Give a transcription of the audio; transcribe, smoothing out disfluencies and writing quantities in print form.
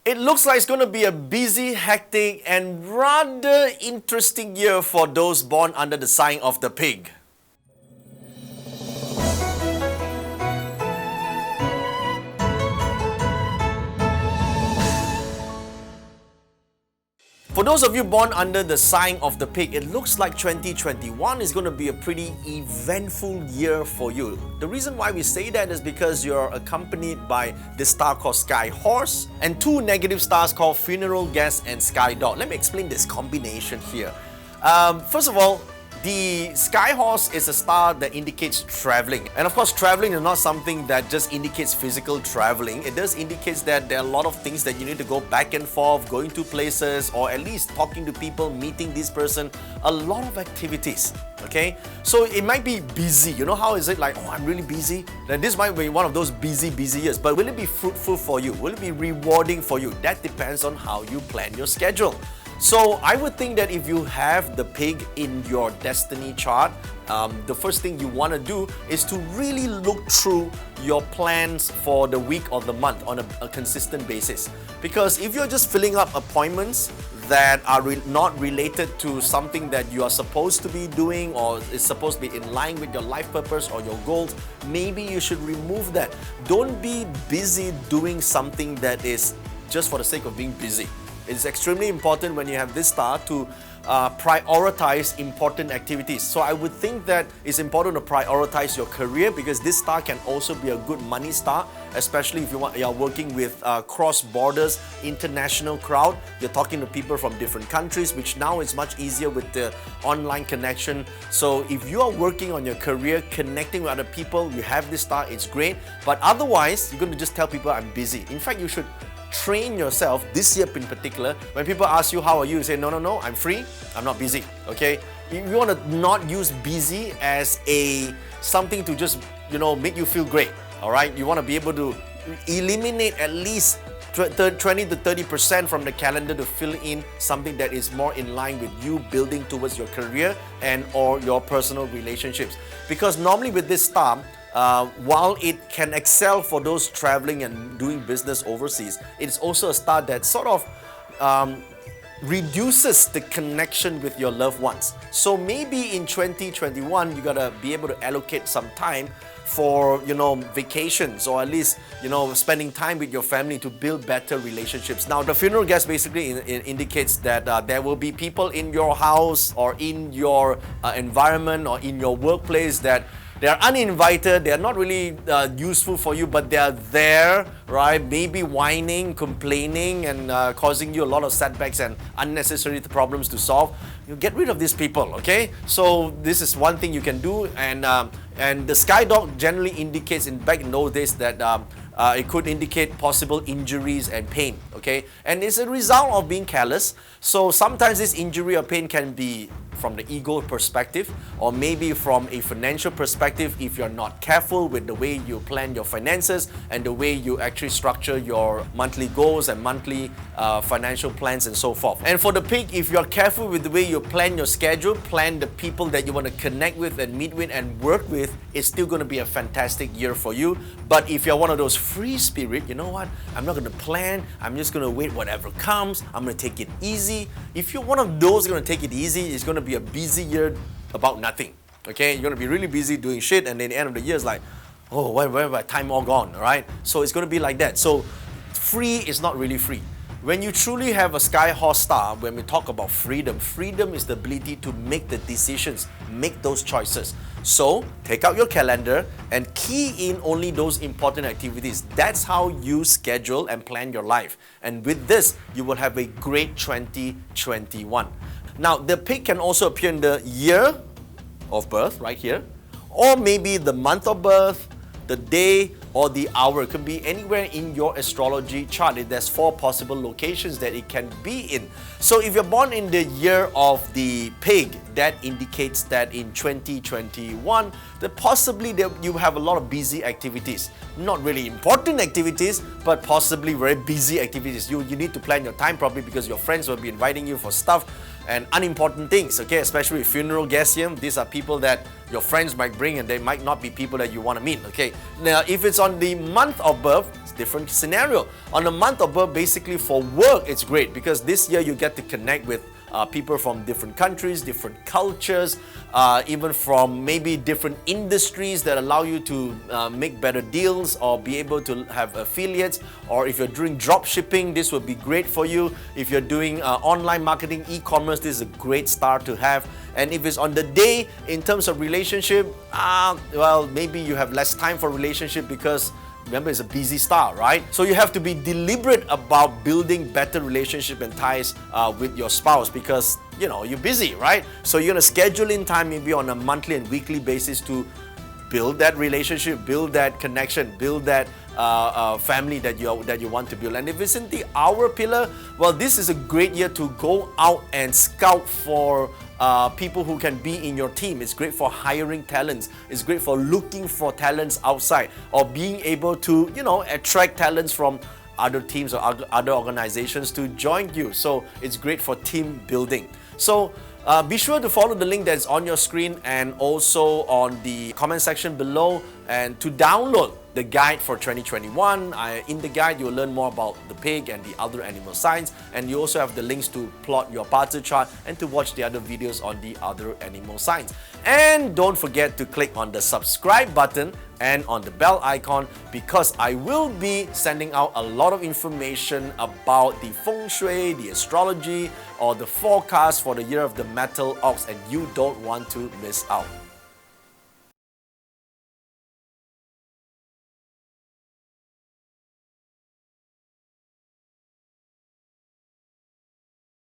It looks like it's going to be a busy, hectic, and rather interesting year for those born under the sign of the pig. For those of you born under the sign of the pig, it looks like 2021 is going to be a pretty eventful year for you. The reason why we say that is because you're accompanied by this star called Sky Horse and two negative stars called Funeral Guest and Sky Dog. Let me explain this combination here. First of all, the Sky Horse is a star that indicates traveling. And of course, traveling is not something that just indicates physical traveling. It does indicate that there are a lot of things that you need to go back and forth, going to places, or at least talking to people, meeting this person, a lot of activities. Okay? So it might be busy. You know how is it like, oh, I'm really busy? Then this might be one of those busy years. But will it be fruitful for you? Will it be rewarding for you? That depends on how you plan your schedule. So I would think that if you have the pig in your destiny chart, the first thing you want to do is to really look through your plans for the week or the month on a consistent basis. Because if you're just filling up appointments that are not related to something that you are supposed to be doing or is supposed to be in line with your life purpose or your goals, maybe you should remove that. Don't be busy doing something that is just for the sake of being busy. It's extremely important when you have this star to prioritize important activities. So I would think that it's important to prioritize your career because this star can also be a good money star, especially if you are working with cross borders, international crowd. You're talking to people from different countries, which now is much easier with the online connection. So if you are working on your career, connecting with other people, you have this star, it's great. But otherwise, you're going to just tell people I'm busy. In fact, you should train yourself this year in particular. When people ask you how are you, say no, I'm free, I'm not busy. Okay, you want to not use busy as something to just make you feel great. All right, you want to be able to eliminate at least 20 to 30% from the calendar to fill in something that is more in line with you building towards your career and or your personal relationships. Because normally with this star, while it can excel for those traveling and doing business overseas, it's also a star that sort of reduces the connection with your loved ones. So maybe in 2021, you gotta be able to allocate some time for vacations or at least spending time with your family to build better relationships. Now the funeral guest basically indicates that there will be people in your house or in your environment or in your workplace that they are uninvited, they are not really useful for you, but they are there, right? Maybe whining, complaining, and causing you a lot of setbacks and unnecessary problems to solve. You get rid of these people, okay? So this is one thing you can do, and the Sky Dog generally indicates back in those days that it could indicate possible injuries and pain, okay? And it's a result of being careless. So sometimes this injury or pain can be from the ego perspective or maybe from a financial perspective if you're not careful with the way you plan your finances and the way you actually structure your monthly goals and monthly financial plans and so forth. And for the pig, if you're careful with the way you plan your schedule, plan the people that you want to connect with and meet with and work with, it's still going to be a fantastic year for you. But if you're one of those free spirit, you know what? I'm not going to plan. I'm just going to wait whatever comes. I'm going to take it easy. If you're one of those going to take it easy, it's going to be a busy year about nothing. Okay? You're going to be really busy doing shit, and then the end of the year is like, oh, where have my time all gone? All right? So it's going to be like that. So free is not really free. When you truly have a Sky Horse star, when we talk about freedom, freedom is the ability to make the decisions, make those choices. So take out your calendar and key in only those important activities. That's how you schedule and plan your life. And with this, you will have a great 2021. Now, the pig can also appear in the year of birth, right here, or maybe the month of birth, the day, or the hour. It can be anywhere in your astrology chart. There's 4 possible locations that it can be in. So if you're born in the year of the pig, that indicates that in 2021, that possibly you have a lot of busy activities. Not really important activities, but possibly very busy activities. You need to plan your time properly because your friends will be inviting you for stuff and unimportant things, okay? Especially with funeral guests here. These are people that your friends might bring and they might not be people that you want to meet, okay? Now, if it's on the month of birth, different scenario. On the month of birth, basically for work, it's great because this year you get to connect with people from different countries, different cultures, even from maybe different industries that allow you to make better deals or be able to have affiliates. Or if you're doing drop shipping, this would be great for you. If you're doing online marketing, e-commerce, this is a great start to have. And if it's on the day in terms of relationship, well, maybe you have less time for relationship because remember, it's a busy star, right? So you have to be deliberate about building better relationship and ties with your spouse because, you know, you're busy, right? So you're gonna schedule in time maybe on a monthly and weekly basis to build that relationship, build that connection, build that family that you want to build. And if it's in the hour pillar, well, this is a great year to go out and scout for people who can be in your team. It's great for hiring talents. It's great for looking for talents outside or being able to, you know, attract talents from other teams or other organizations to join you. So it's great for team building. So be sure to follow the link that's on your screen and also on the comment section below, and to download the guide for 2021. In the guide, you'll learn more about the pig and the other animal signs, and you also have the links to plot your party chart and to watch the other videos on the other animal signs. And don't forget to click on the subscribe button and on the bell icon because I will be sending out a lot of information about the feng shui, the astrology, or the forecast for the year of the metal ox, and you don't want to miss out.